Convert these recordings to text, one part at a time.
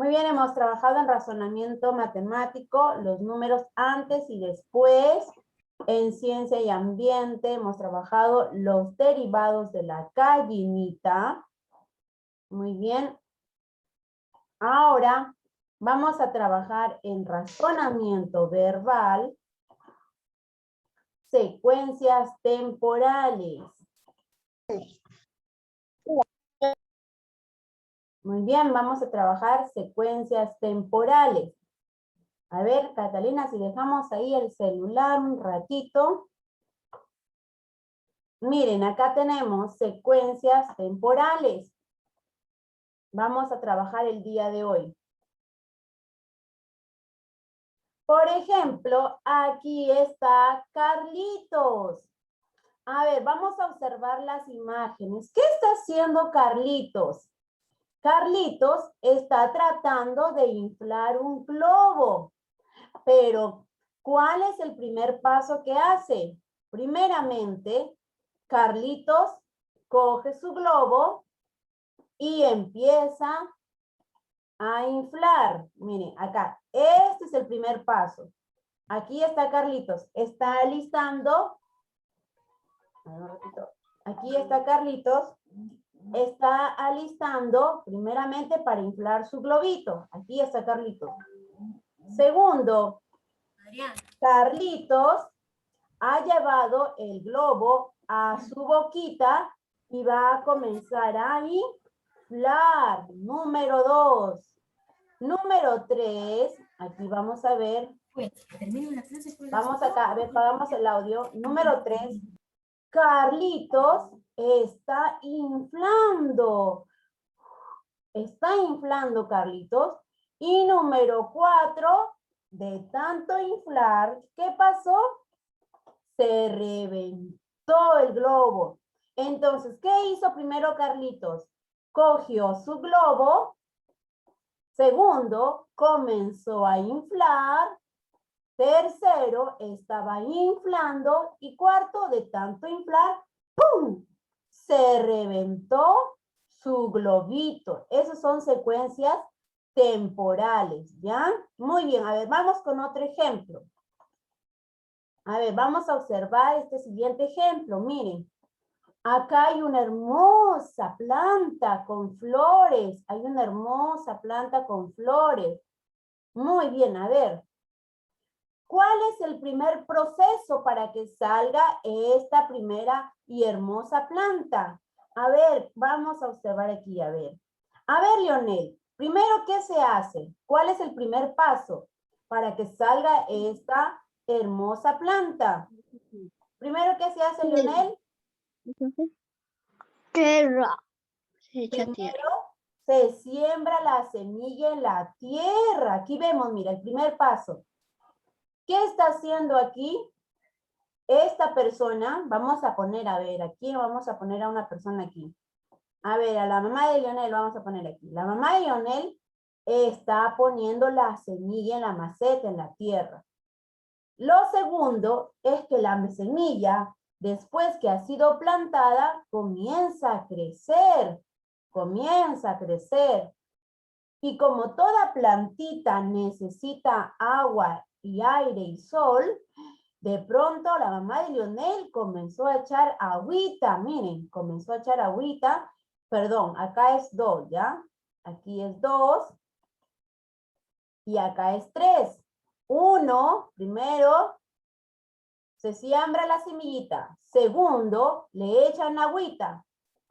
Muy bien, hemos trabajado en razonamiento matemático, los números antes y después. En ciencia y ambiente hemos trabajado los derivados de la gallinita. Muy bien. Ahora vamos a trabajar en razonamiento verbal, secuencias temporales. Muy bien, vamos a trabajar secuencias temporales. A ver, Catalina, si dejamos ahí el celular un ratito. Miren, acá tenemos secuencias temporales. Vamos a trabajar el día de hoy. Por ejemplo, aquí está Carlitos. A ver, vamos a observar las imágenes. ¿Qué está haciendo Carlitos? Carlitos está tratando de inflar un globo. Pero, ¿cuál es el primer paso que hace? Primeramente, Carlitos coge su globo y empieza a inflar. Miren, acá, este es el primer paso. Aquí está Carlitos, está alistando. Aquí está Carlitos, está alistando primeramente para inflar su globito. Aquí está Carlitos. Segundo, Carlitos ha llevado el globo a su boquita y va a comenzar a inflar. Número 2. Número 3, aquí vamos a ver. Vamos acá, a ver, pagamos el audio. Número 3, Carlitos está inflando. Está inflando Carlitos. Y número 4, de tanto inflar, ¿qué pasó? Se reventó el globo. Entonces, ¿qué hizo primero Carlitos? Cogió su globo. Segundo, comenzó a inflar. Tercero, estaba inflando. Y cuarto, de tanto inflar, ¡pum! Se reventó su globito. Esas son secuencias temporales, ¿ya? Muy bien, a ver, vamos con otro ejemplo. A ver, vamos a observar este siguiente ejemplo. Miren, acá hay una hermosa planta con flores. Hay una hermosa planta con flores. Muy bien, a ver. ¿Cuál es el primer proceso para que salga esta primera y hermosa planta? A ver, vamos a observar aquí, a ver. A ver, Leonel, primero, ¿qué se hace? ¿Cuál es el primer paso para que salga esta hermosa planta? Primero, ¿qué se hace, Leonel? Tierra. Se echa tierra. Primero, se siembra la semilla en la tierra. Aquí vemos, mira, el primer paso. ¿Qué está haciendo aquí? Esta persona, vamos a poner, a ver, aquí vamos a poner a una persona aquí. A ver, a la mamá de Lionel vamos a poner aquí. La mamá de Lionel está poniendo la semilla en la maceta, en la tierra. Lo segundo es que la semilla, después que ha sido plantada, comienza a crecer. Comienza a crecer. Y como toda plantita necesita agua y aire y sol, de pronto la mamá de Lionel comenzó a echar agüita, miren, comenzó a echar agüita, perdón, acá es 2, ¿ya? Aquí es 2 y acá es 3. 1, primero, se siembra la semillita. Segundo, le echan agüita.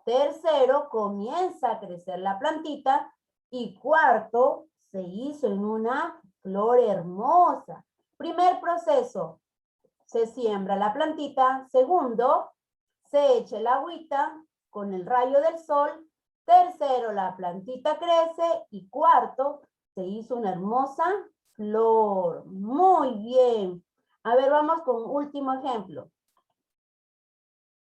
Tercero, comienza a crecer la plantita. Y cuarto, se hizo en una flor hermosa. Primer proceso, se siembra la plantita. Segundo, se echa el agüita con el rayo del sol. Tercero, la plantita crece. Y cuarto, se hizo una hermosa flor. Muy bien. A ver, vamos con un último ejemplo.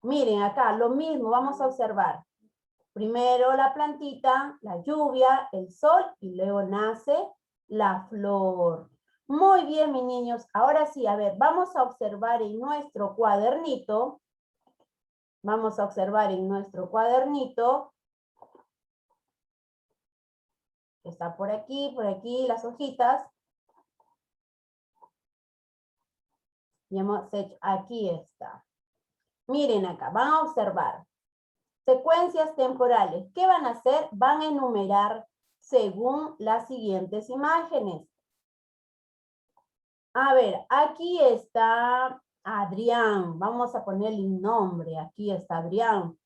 Miren acá, lo mismo, vamos a observar. Primero la plantita, la lluvia, el sol y luego nace la flor. Muy bien, mis niños. Ahora sí, a ver, vamos a observar en nuestro cuadernito. Vamos a observar en nuestro cuadernito. Está por aquí, las hojitas. Y hemos hecho, aquí está. Miren acá, van a observar. Secuencias temporales. ¿Qué van a hacer? Van a enumerar según las siguientes imágenes. A ver, aquí está Adrián. Vamos a ponerle un nombre. Aquí está Adrián.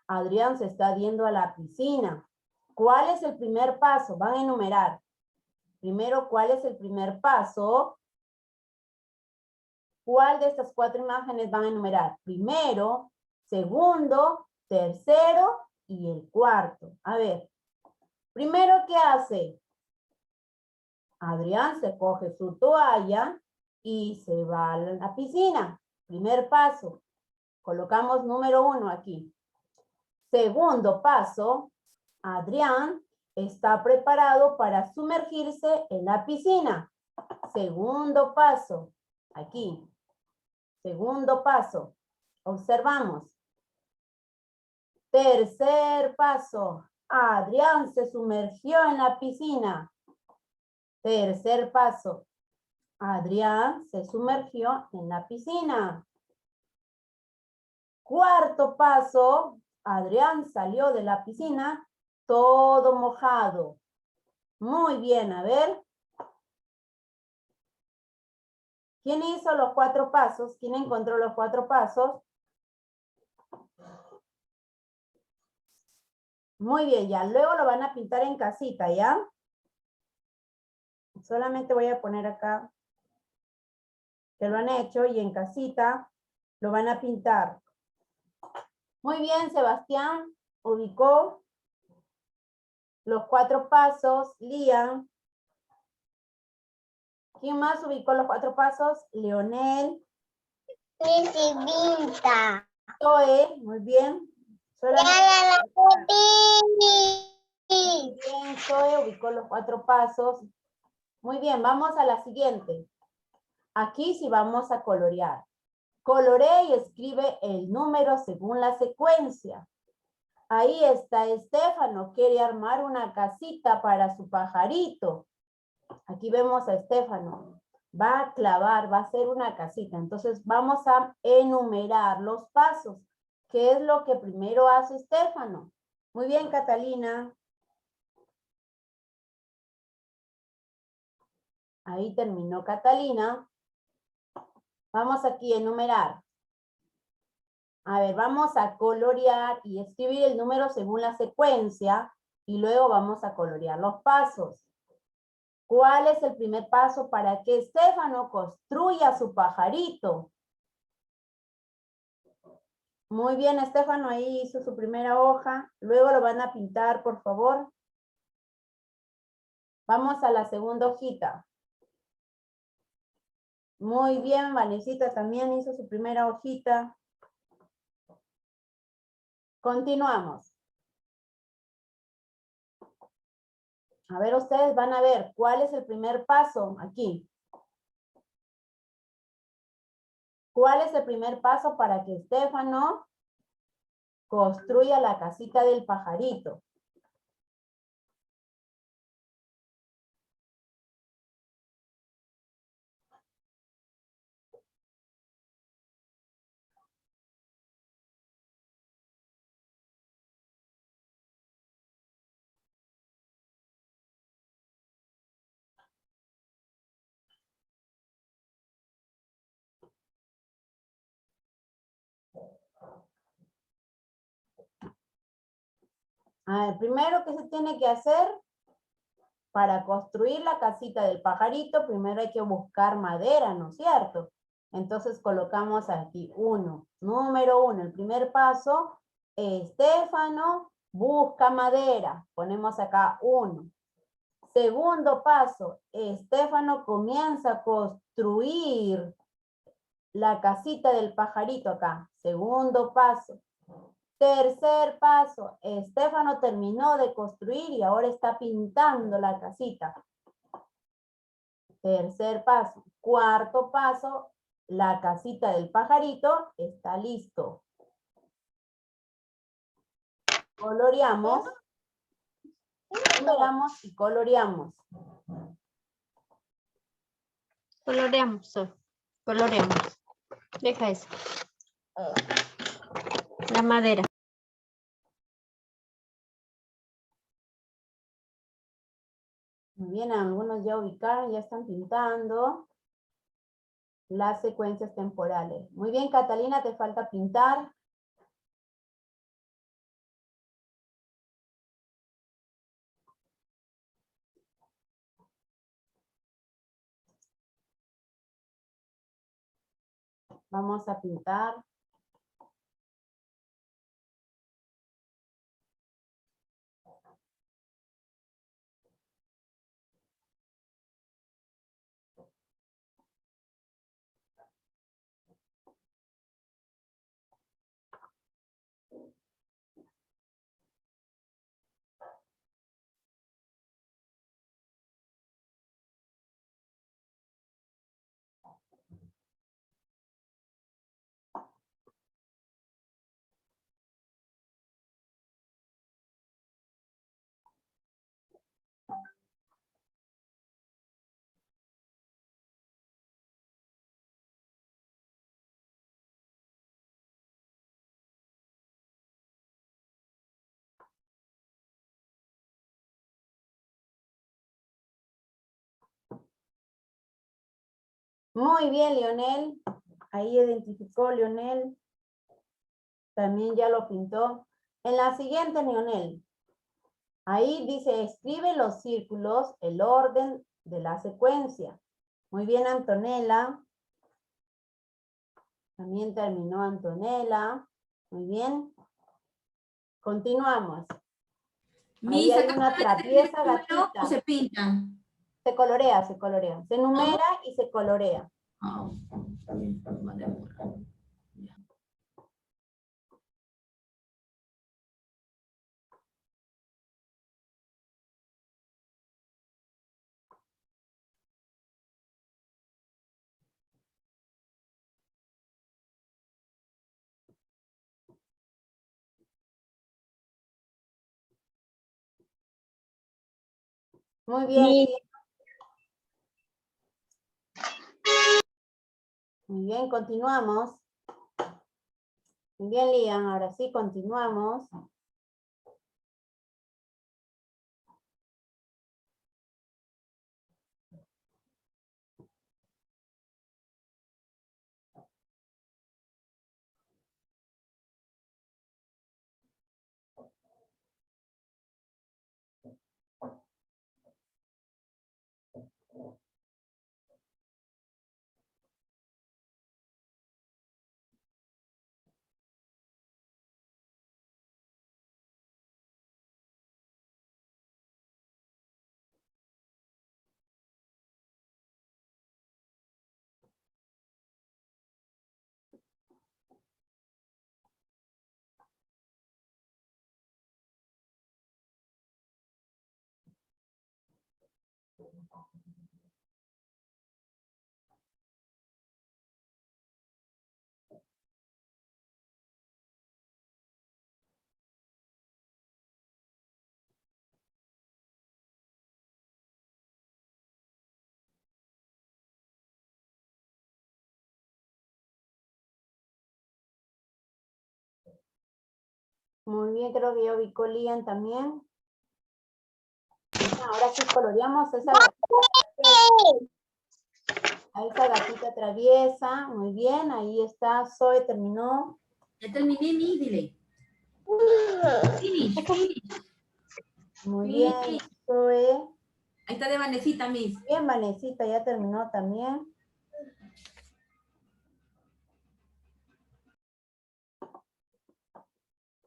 Adrián se está yendo a la piscina. ¿Cuál es el primer paso? Van a enumerar. Primero, ¿cuál es el primer paso? ¿Cuál de estas 4 imágenes van a enumerar? Primero, segundo, tercero y el cuarto. A ver, primero, ¿qué hace? Adrián se coge su toalla y se va a la piscina. Primer paso. Colocamos número 1 aquí. Segundo paso, Adrián está preparado para sumergirse en la piscina. Segundo paso, aquí. Segundo paso, observamos. Tercer paso, Adrián se sumergió en la piscina. Tercer paso, Adrián se sumergió en la piscina. Cuarto paso, Adrián salió de la piscina todo mojado. Muy bien, a ver. ¿Quién hizo los 4 pasos? ¿Quién encontró los 4 pasos? Muy bien, ya. Luego lo van a pintar en casita, ¿ya? Solamente voy a poner acá que lo han hecho y en casita lo van a pintar. Muy bien, Sebastián ubicó los 4 pasos. Lian. ¿Quién más ubicó los 4 pasos? Leonel. Vinta. Zoe, muy bien. Muy bien, Zoe ubicó los 4 pasos. Muy bien, vamos a la siguiente. Aquí sí vamos a colorear. Colorea y escribe el número según la secuencia. Ahí está Estefano, quiere armar una casita para su pajarito. Aquí vemos a Estefano. Va a clavar, va a hacer una casita. Entonces vamos a enumerar los pasos. ¿Qué es lo que primero hace Estefano? Muy bien, Catalina. Ahí terminó Catalina. Vamos aquí a enumerar. A ver, vamos a colorear y escribir el número según la secuencia y luego vamos a colorear los pasos. ¿Cuál es el primer paso para que Estefano construya su pajarito? Muy bien, Estefano ahí hizo su primera hoja. Luego lo van a pintar, por favor. Vamos a la segunda hojita. Muy bien, Vanesita también hizo su primera hojita. Continuamos. A ver, ustedes van a ver cuál es el primer paso aquí. ¿Cuál es el primer paso para que Estefano construya la casita del pajarito? A ver, primero, ¿qué se tiene que hacer? Para construir la casita del pajarito, primero hay que buscar madera, ¿no es cierto? Entonces colocamos aquí 1. Número 1, el primer paso, Estefano busca madera. Ponemos acá 1. Segundo paso, Estefano comienza a construir la casita del pajarito acá. Segundo paso. Tercer paso, Estefano terminó de construir y ahora está pintando la casita. Tercer paso. Cuarto paso, la casita del pajarito está listo. Coloreamos. Numeramos y coloreamos. Coloreamos, Sol. Coloreamos. Deja eso. La madera. Muy bien, algunos ya ubicaron, ya están pintando las secuencias temporales. Muy bien, Catalina, te falta pintar. Vamos a pintar. Muy bien, Leonel. Ahí identificó Leonel. También ya lo pintó. En la siguiente, Leonel. Ahí dice, escribe los círculos, el orden de la secuencia. Muy bien, Antonella. También terminó Antonella. Muy bien. Continuamos. Ahí hay una traviesa gatita. ¿O se pintan? Se colorea, se colorea. Se numera y se colorea. Ah, está bien, no demora. Ya. Muy bien. Mi- Muy bien, continuamos. Muy bien, Lian. Ahora sí, continuamos. Muy bien, creo que ya ubicó Lian también. Ahora sí coloreamos esa gatita traviesa. Muy bien, ahí está. Zoe terminó. Ya terminé, mi, dile. Finish, finish. Muy bien, Zoe. Ahí está de Vanesita, Miss. Bien, Vanesita ya terminó también.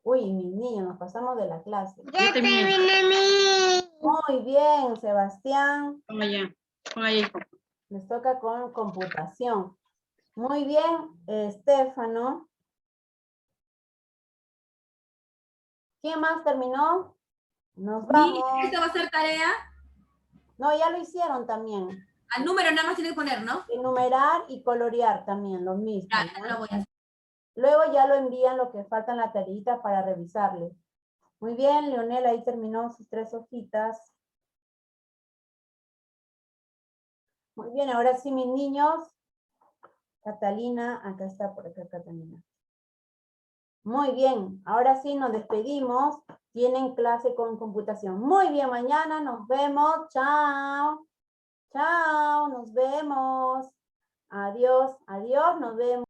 Uy, mis niños, nos pasamos de la clase. Ya terminé mi. Muy bien, Sebastián. Toma ya. Toma ya, hijo. Les toca con computación. Muy bien, Estefano. ¿Quién más terminó? Nos vamos. ¿Esta va a ser tarea? No, ya lo hicieron también. Al número nada más tiene que poner, ¿no? Enumerar y colorear también, lo mismo. Ya, ¿no? ya lo voy a hacer. Luego ya lo envían lo que falta en la tareita para revisarle. Muy bien, Leonel, ahí terminó sus 3 hojitas. Muy bien, ahora sí, mis niños. Catalina, acá está por acá Catalina. Muy bien, ahora sí nos despedimos. Tienen clase con computación. Muy bien, mañana nos vemos. Chao. Chao, nos vemos. Adiós, adiós, nos vemos.